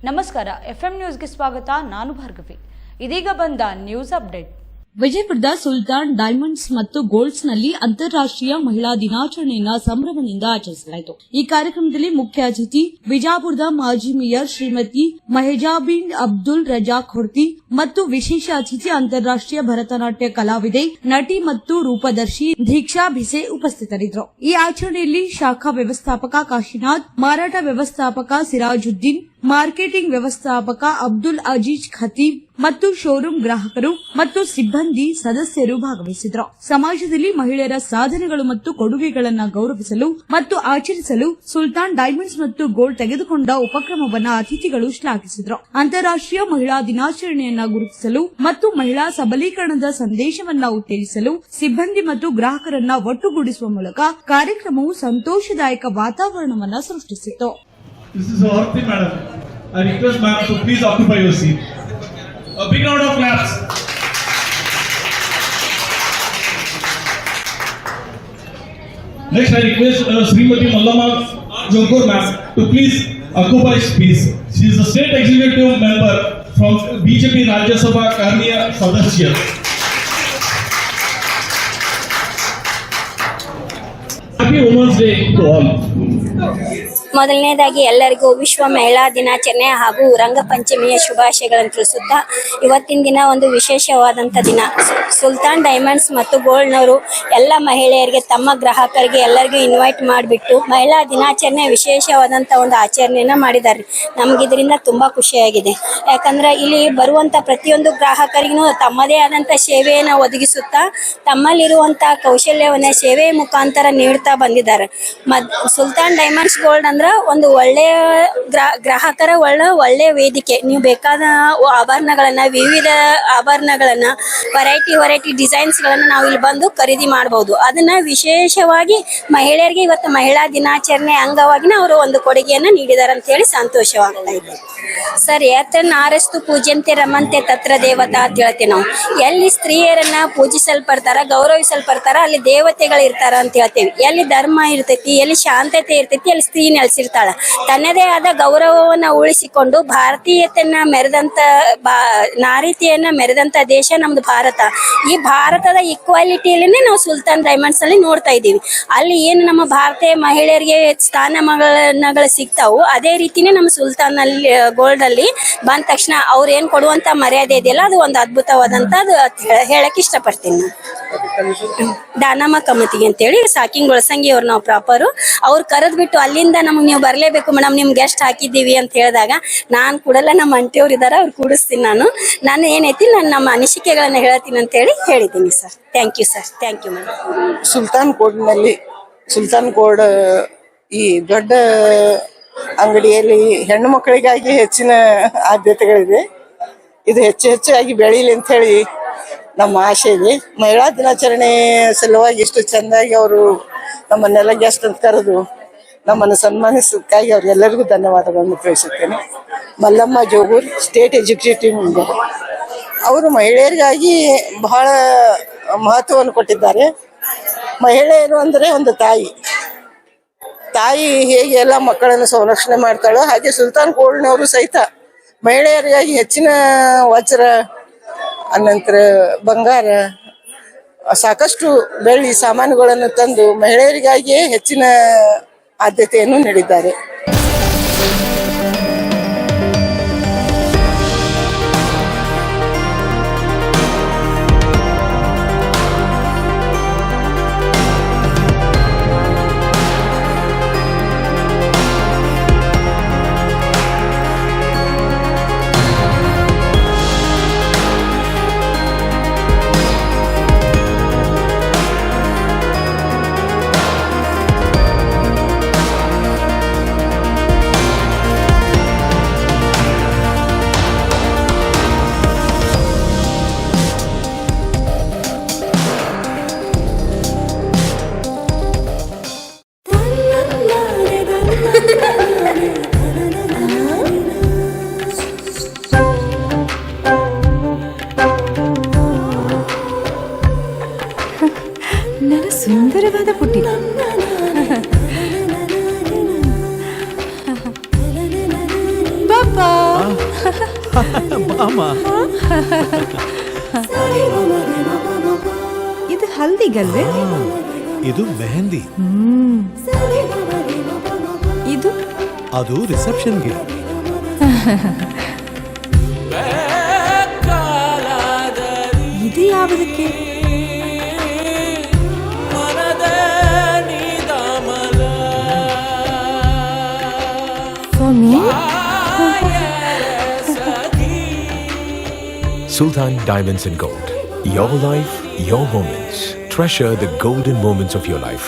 ನಮಸ್ಕಾರ, ಎಫ್ಎಂ ನ್ಯೂಸ್ಗೆ ಸ್ವಾಗತ. ನಾನು ಭಾರ್ಗವಿ. ಇದೀಗ ಬಂದ ನ್ಯೂಸ್ ಅಪ್ಡೇಟ್. ವಿಜಯಪುರದ ಸುಲ್ತಾನ್ ಡೈಮಂಡ್ಸ್ ಮತ್ತು ಗೋಲ್ಡ್ಸ್ ನಲ್ಲಿ ಅಂತಾರಾಷ್ಟ್ರೀಯ ಮಹಿಳಾ ದಿನಾಚರಣೆಯನ್ನು ಸಂಭ್ರಮದಿಂದ ಆಚರಿಸಲಾಯಿತು. ಈ ಕಾರ್ಯಕ್ರಮದಲ್ಲಿ ಮುಖ್ಯ ಅತಿಥಿ ವಿಜಾಪುರದ ಮಾಜಿ ಮೇಯರ್ ಶ್ರೀಮತಿ ಮಹಜಾಬಿನ್ ಅಬ್ದುಲ್ ರಜಾಕ್ ಹೊರ್ತಿ ಮತ್ತು ವಿಶೇಷ ಅತಿಥಿ ಅಂತಾರಾಷ್ಟ್ರೀಯ ಭರತನಾಟ್ಯ ಕಲಾವಿದೆ, ನಟಿ ಮತ್ತು ರೂಪದರ್ಶಿ ದೀಕ್ಷಾ ಭಿಸೆ ಉಪಸ್ಥಿತರಿದ್ದರು. ಈ ಆಚರಣೆಯಲ್ಲಿ ಶಾಖಾ ವ್ಯವಸ್ಥಾಪಕ ಕಾಶಿನಾಥ್, ಮಾರಾಟ ವ್ಯವಸ್ಥಾಪಕ ಸಿರಾಜುದ್ದೀನ್, ಮಾರ್ಕೆಟಿಂಗ್ ವ್ಯವಸ್ಥಾಪಕ ಅಬ್ದುಲ್ ಅಜೀಜ್ ಖತೀಬ್ ಮತ್ತು ಶೋರೂಂ ಗ್ರಾಹಕರು ಮತ್ತು ಸಿಬ್ಬಂದಿ ಸದಸ್ಯರು ಭಾಗವಹಿಸಿದರು. ಸಮಾಜದಲ್ಲಿ ಮಹಿಳೆಯರ ಸಾಧನೆಗಳು ಮತ್ತು ಕೊಡುಗೆಗಳನ್ನು ಗೌರವಿಸಲು ಮತ್ತು ಆಚರಿಸಲು ಸುಲ್ತಾನ್ ಡೈಮಂಡ್ಸ್ ಮತ್ತು ಗೋಲ್ಡ್ ತೆಗೆದುಕೊಂಡ ಉಪಕ್ರಮವನ್ನು ಅತಿಥಿಗಳು ಶ್ಲಾಘಿಸಿದರು. ಅಂತಾರಾಷ್ಟ್ರೀಯ ಮಹಿಳಾ ದಿನಾಚರಣೆಯನ್ನು ಗುರುತಿಸಲು ಮತ್ತು ಮಹಿಳಾ ಸಬಲೀಕರಣದ ಸಂದೇಶವನ್ನು ಉತ್ತೇಜಿಸಲು ಸಿಬ್ಬಂದಿ ಮತ್ತು ಗ್ರಾಹಕರನ್ನ ಒಟ್ಟುಗೂಡಿಸುವ ಮೂಲಕ ಕಾರ್ಯಕ್ರಮವು ಸಂತೋಷದಾಯಕ ವಾತಾವರಣವನ್ನು ಸೃಷ್ಟಿಸಿತು. This is Arti madam. I request ma'am to please occupy your seat. A big round of applause. Next I request Srimati Mallama Jonkor ma'am to please occupy space. She is a state executive member from BJP Rajya Sabha Karniya Sadasya. Happy Women's Day to all. ಮೊದಲನೇದಾಗಿ ಎಲ್ಲರಿಗೂ ವಿಶ್ವ ಮಹಿಳಾ ದಿನಾಚರಣೆ ಹಾಗೂ ರಂಗಪಂಚಮಿಯ ಶುಭಾಶಯಗಳನ್ನು ತಿಳಿಸುತ್ತಾ, ಇವತ್ತಿನ ದಿನ ಒಂದು ವಿಶೇಷವಾದಂಥ ದಿನ. ಸುಲ್ತಾನ್ ಡೈಮಂಡ್ಸ್ ಮತ್ತು ಗೋಲ್ಡ್ನವರು ಎಲ್ಲ ಮಹಿಳೆಯರಿಗೆ, ತಮ್ಮ ಗ್ರಾಹಕರಿಗೆ ಎಲ್ಲರಿಗೂ ಇನ್ವೈಟ್ ಮಾಡಿಬಿಟ್ಟು ಮಹಿಳಾ ದಿನಾಚರಣೆ ವಿಶೇಷವಾದಂಥ ಒಂದು ಆಚರಣೆಯನ್ನು ಮಾಡಿದ್ದಾರೆ. ನಮ್ಗೆ ಇದರಿಂದ ತುಂಬ ಖುಷಿಯಾಗಿದೆ. ಯಾಕಂದ್ರೆ ಇಲ್ಲಿ ಬರುವಂಥ ಪ್ರತಿಯೊಂದು ಗ್ರಾಹಕರಿಗೂ ತಮ್ಮದೇ ಆದಂಥ ಸೇವೆಯನ್ನು ಒದಗಿಸುತ್ತಾ ತಮ್ಮಲ್ಲಿರುವಂಥ ಕೌಶಲ್ಯವನ್ನು ಸೇವೆಯ ಮುಖಾಂತರ ನೀಡ್ತಾ ಬಂದಿದ್ದಾರೆ. ಸುಲ್ತಾನ್ ಡೈಮಂಡ್ಸ್ ಗೋಲ್ಡ್ ಅಂದ್ರೆ ಒಂದು ಒಳ್ಳೆಯ ಗ್ರಾಹಕರ ಒಳ್ಳೆಯ ವೇದಿಕೆ. ನೀವು ಬೇಕಾದ ಆಭರಣಗಳನ್ನ, ವಿವಿಧ ಆಭರಣಗಳನ್ನ, ವೆರೈಟಿ ಡಿಸೈನ್ಸ್ ಗಳನ್ನ ನಾವು ಇಲ್ಲಿ ಬಂದು ಖರೀದಿ ಮಾಡಬಹುದು. ಅದನ್ನ ವಿಶೇಷವಾಗಿ ಮಹಿಳೆಯರಿಗೆ ಇವತ್ತು ಮಹಿಳಾ ದಿನಾಚರಣೆ ಅಂಗವಾಗಿ ಅವರು ಒಂದು ಕೊಡುಗೆಯನ್ನ ನೀಡಿದ್ದಾರೆ ಅಂತ ಹೇಳಿ ಸಂತೋಷವಾಗ್ತಾ ಇದೆ. ಸರ್, ನಾರಸ್ತು ಪೂಜ್ಯಂತೆ ರಮಂತೆ ತತ್ರ ದೇವತಾ ಅಂತ ಹೇಳ್ತೇವೆ ನಾವು. ಎಲ್ಲಿ ಸ್ತ್ರೀಯರನ್ನ ಪೂಜಿಸಲ್ಪಡ್ತಾರ, ಗೌರವಿಸಲ್ಪಡ್ತಾರ, ಅಲ್ಲಿ ದೇವತೆಗಳು ಇರ್ತಾರ ಅಂತ ಹೇಳ್ತೇವೆ. ಎಲ್ಲಿ ಧರ್ಮ ಇರ್ತೈತಿ, ಎಲ್ಲಿ ಶಾಂತತೆ ಇರ್ತೈತಿ, ಅಲ್ಲಿ ಸ್ತ್ರೀ ನೆಲೆಸಿರ್ತಾಳ. ತನ್ನದೇ ಆದ ಗೌರವವನ್ನ ಉಳಿಸಿಕೊಂಡು ಭಾರತೀಯತೆಯನ್ನ ಮೆರೆದಂತ ನಾರೀತಿಯನ್ನ ಮೆರೆದಂತ ದೇಶ ನಮ್ದು ಭಾರತ. ಈ ಭಾರತದ ಈಕ್ವಾಲಿಟಿಯಲ್ಲಿನೇ ನಾವು ಸುಲ್ತಾನ್ ಡೈಮಂಡ್ಸ್ ಅಲ್ಲಿ ನೋಡ್ತಾ ಇದೀವಿ. ಅಲ್ಲಿ ಏನು ನಮ್ಮ ಭಾರತೀಯ ಮಹಿಳೆಯರಿಗೆ ಸ್ಥಾನಮಾನಗಳು ಸಿಗ್ತಾವು, ಅದೇ ರೀತಿನೇ ನಮ್ಮ ಸುಲ್ತಾನ್ ಅಲ್ಲಿ ಗೋಲ್ಡ್ ಅಲ್ಲಿ ಬಂದ ತಕ್ಷಣ ಅವ್ರು ಏನ್ ಕೊಡುವಂತ ಮರ್ಯಾದೆ ಇದೆಯಲ್ಲ, ಅದು ಒಂದು ಅದ್ಭುತವಾದಂತ ಹೇಳಕ್ ಇಷ್ಟಪಡ್ತೀನಿ. ದಾನಮ್ಮ ಕಮತಿಗೆ ಅಂತೇಳಿ ಸಾಕಿಂಗ್ ಒಳಸಂಗಿ ಅವ್ರು, ನಾವು ಪ್ರಾಪರ್ ಅವ್ರು ಕರೆದ್ ಬಿಟ್ಟು ಅಲ್ಲಿಂದ ನಮ್ಗೆ ನೀವು ಬರ್ಲೇಬೇಕು ಮೇಡಮ್, ನಿಮ್ ಗೆಸ್ಟ್ ಹಾಕಿದ್ದೀವಿ ಅಂತ ಹೇಳಿದಾಗ ನಾನ್ ಕೂಡಲ್ಲ, ನಮ್ಮ ಅಂಟಿಯವ್ರು ಇದಾರ, ಅವ್ರು ಕೂಡಿಸ್ತೀನಿ. ನಾನು ಏನೈತಿ ನಮ್ಮ ಅನಿಸಿಕೆಗಳನ್ನ ಹೇಳ್ತೀನಿ ಅಂತ ಹೇಳಿ ಹೇಳಿದ್ದೀನಿ sir. Thank you sir. Thank you madam. Sultan Gold ಈ ದೊಡ್ಡ ಅಂಗಡಿಯಲ್ಲಿ ಹೆಣ್ಣು ಮಕ್ಕಳಿಗಾಗಿ ಹೆಚ್ಚಿನ ಆದ್ಯತೆಗಳಿದೆ. ಇದು ಹೆಚ್ಚಾಗಿ ಬೆಳೀಲಿ ಅಂತ ಹೇಳಿ ನಮ್ಮ ಆಸೆ ಇದೆ. ಮಹಿಳಾ ದಿನಾಚರಣೆ ಸಲುವಾಗಿ ಇಷ್ಟು ಚೆಂದಾಗಿ ಅವರು ನಮ್ಮನ್ನೆಲ್ಲ ಗೆಸ್ಟ್ ಅಂತ ಕರೆದು ನಮ್ಮನ್ನು ಸನ್ಮಾನಿಸೋದಕ್ಕಾಗಿ ಅವ್ರಿಗೆಲ್ಲರಿಗೂ ಧನ್ಯವಾದಗಳನ್ನು ತಿಳಿಸುತ್ತೇನೆ. Mallamma Jogur, state executive member. ಅವರು ಮಹಿಳೆಯರಿಗಾಗಿ ಬಹಳ ಮಹತ್ವವನ್ನು ಕೊಟ್ಟಿದ್ದಾರೆ. ಮಹಿಳೆಯರು ಅಂದರೆ ಒಂದು ತಾಯಿ ಹೇಗೆ ಎಲ್ಲ ಮಕ್ಕಳನ್ನು ಸಂರಕ್ಷಣೆ ಮಾಡ್ತಾಳೋ, ಹಾಗೆ ಸುಲ್ತಾನ್ ಗೋಲ್ಡ್ನವರು ಸಹಿತ ಮಹಿಳೆಯರಿಗಾಗಿ ಹೆಚ್ಚಿನ ವಜ್ರ, ಅನಂತರ ಬಂಗಾರ, ಸಾಕಷ್ಟು ಬೆಳ್ಳಿ ಸಾಮಾನುಗಳನ್ನು ತಂದು ಮಹಿಳೆಯರಿಗಾಗಿಯೇ ಹೆಚ್ಚಿನ ಆದ್ಯತೆಯನ್ನು ನೀಡಿದ್ದಾರೆ. ಬಾಮ. ಇದು ಹಲ್ದಿಗಲ್ವೇ? ಇದು ಮೆಹಂದಿ. ಇದು ಅದು ರಿಸೆಪ್ಷನ್ಗೆ. ಇದು ಯಾವುದಕ್ಕೆ? ಸ್ವಾಮಿ, Sultan Diamonds and Gold. Your life, your moments. Treasure the golden moments of your life.